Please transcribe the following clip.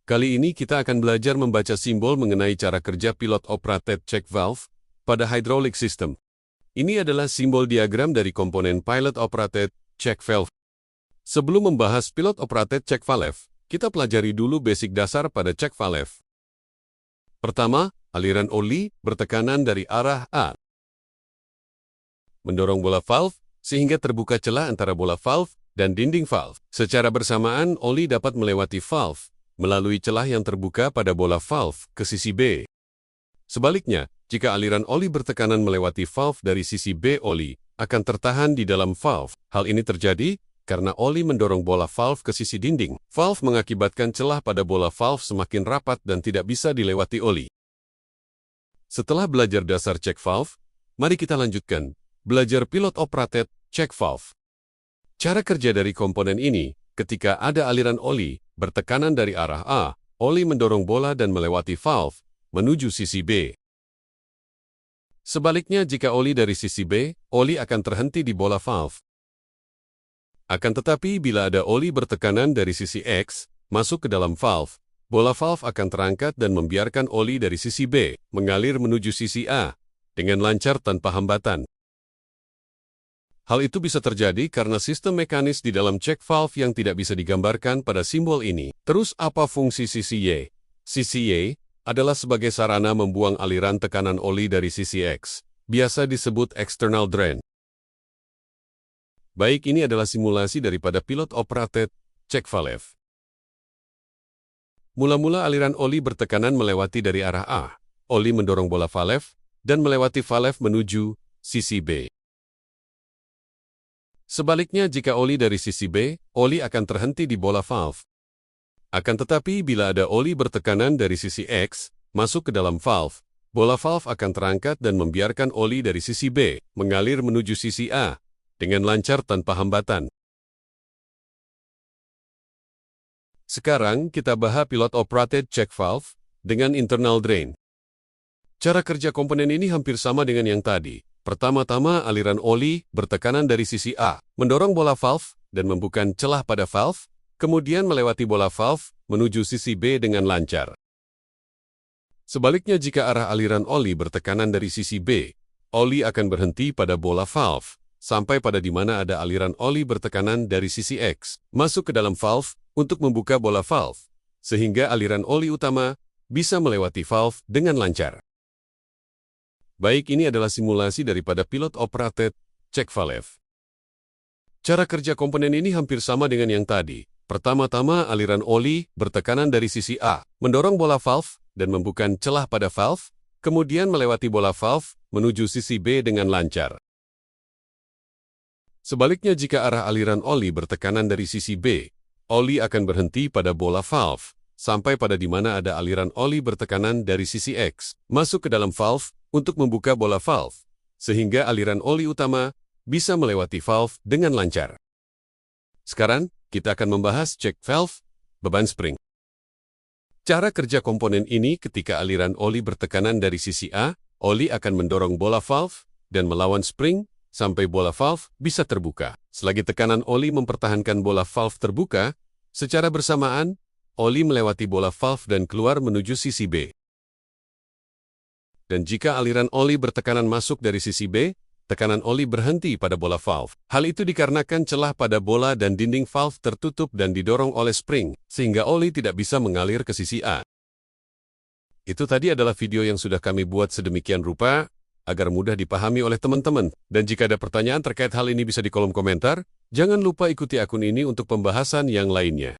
Kali ini kita akan belajar membaca simbol mengenai cara kerja Pilot Operated Check Valve pada hydraulic system. Ini adalah simbol diagram dari komponen Pilot Operated Check Valve. Sebelum membahas Pilot Operated Check Valve, kita pelajari dulu basic dasar pada check valve. Pertama, aliran oli bertekanan dari arah A. Mendorong bola valve sehingga terbuka celah antara bola valve dan dinding valve. Secara bersamaan, oli dapat melewati valve melalui celah yang terbuka pada bola valve ke sisi B. Sebaliknya, jika aliran oli bertekanan melewati valve dari sisi B, oli akan tertahan di dalam valve. Hal ini terjadi karena oli mendorong bola valve ke sisi dinding. Valve mengakibatkan celah pada bola valve semakin rapat dan tidak bisa dilewati oli. Setelah belajar dasar check valve, mari kita lanjutkan belajar Pilot Operated Check Valve. Cara kerja dari komponen ini, ketika ada aliran oli bertekanan dari arah A, oli mendorong bola dan melewati valve menuju sisi B. Sebaliknya, jika oli dari sisi B, oli akan terhenti di bola valve. Akan tetapi, bila ada oli bertekanan dari sisi X masuk ke dalam valve, bola valve akan terangkat dan membiarkan oli dari sisi B mengalir menuju sisi A dengan lancar tanpa hambatan. Hal itu bisa terjadi karena sistem mekanis di dalam check valve yang tidak bisa digambarkan pada simbol ini. Terus apa fungsi sisi Y? Sisi Y adalah sebagai sarana membuang aliran tekanan oli dari sisi X, biasa disebut external drain. Baik, ini adalah simulasi daripada Pilot Operated Check Valve. Mula-mula aliran oli bertekanan melewati dari arah A. Oli mendorong bola valve dan melewati valve menuju sisi B. Sebaliknya, jika oli dari sisi B, oli akan terhenti di bola valve. Akan tetapi, bila ada oli bertekanan dari sisi X masuk ke dalam valve, bola valve akan terangkat dan membiarkan oli dari sisi B mengalir menuju sisi A dengan lancar tanpa hambatan. Sekarang kita bahas Pilot Operated Check Valve dengan internal drain. Cara kerja komponen ini hampir sama dengan yang tadi. Pertama-tama, aliran oli bertekanan dari sisi A, mendorong bola valve dan membuka celah pada valve, kemudian melewati bola valve menuju sisi B dengan lancar. Sebaliknya, jika arah aliran oli bertekanan dari sisi B, oli akan berhenti pada bola valve, sampai pada di mana ada aliran oli bertekanan dari sisi X, masuk ke dalam valve untuk membuka bola valve, sehingga aliran oli utama bisa melewati valve dengan lancar. Baik, ini adalah simulasi daripada Pilot Operated Check Valve. Cara kerja komponen ini hampir sama dengan yang tadi. Pertama-tama, aliran oli bertekanan dari sisi A, mendorong bola valve dan membuka celah pada valve, kemudian melewati bola valve menuju sisi B dengan lancar. Sebaliknya, jika arah aliran oli bertekanan dari sisi B, oli akan berhenti pada bola valve, sampai pada di mana ada aliran oli bertekanan dari sisi X, masuk ke dalam valve untuk membuka bola valve, sehingga aliran oli utama bisa melewati valve dengan lancar. Sekarang, kita akan membahas check valve, beban spring. Cara kerja komponen ini ketika aliran oli bertekanan dari sisi A, oli akan mendorong bola valve dan melawan spring sampai bola valve bisa terbuka. Selagi tekanan oli mempertahankan bola valve terbuka, secara bersamaan, oli melewati bola valve dan keluar menuju sisi B. Dan jika aliran oli bertekanan masuk dari sisi B, tekanan oli berhenti pada bola valve. Hal itu dikarenakan celah pada bola dan dinding valve tertutup dan didorong oleh spring, sehingga oli tidak bisa mengalir ke sisi A. Itu tadi adalah video yang sudah kami buat sedemikian rupa, agar mudah dipahami oleh teman-teman. Dan jika ada pertanyaan terkait hal ini bisa di kolom komentar, jangan lupa ikuti akun ini untuk pembahasan yang lainnya.